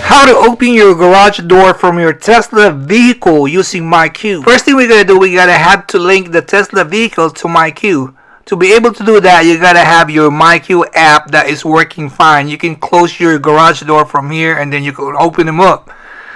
How to open your garage door from your Tesla vehicle using MyQ. First thing we're going to do, we got to have to link the Tesla vehicle to MyQ. To be able to do that, you got to have your MyQ app that is working fine. You can close your garage door from here and then you can open them up.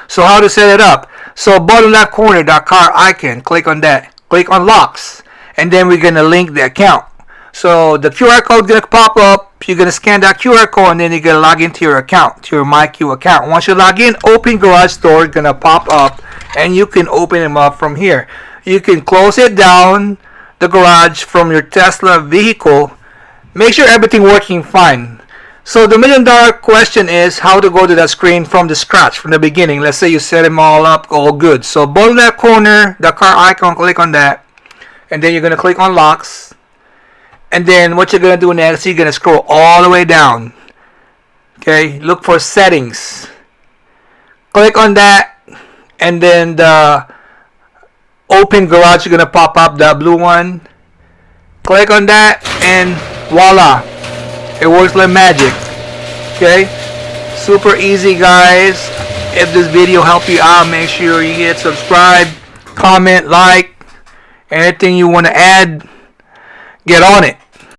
So how to set it up? So bottom left corner, that car icon, click on that. Click on locks. And then we're going to link the account. So the QR code going to pop up. You're going to scan that QR code and then you're going to log into your account, to your MyQ account. Once you log in, open garage door going to pop up and you can open them up from here. You can close it down, the garage, from your Tesla vehicle. Make sure everything working fine. So the $1 million question is how to go to that screen from the scratch, from the beginning. Let's say you set them all up, all good. So bottom left corner, the car icon, click on that. And then you're going to click on locks. And then what you're going to do next, you're going to scroll all the way down. Okay, look for settings. Click on that. And then the open garage, you're going to pop up, the blue one. Click on that and voila. It works like magic. Okay, super easy, guys. If this video helped you out, make sure you hit subscribe, comment, like. Anything you want to add, get on it.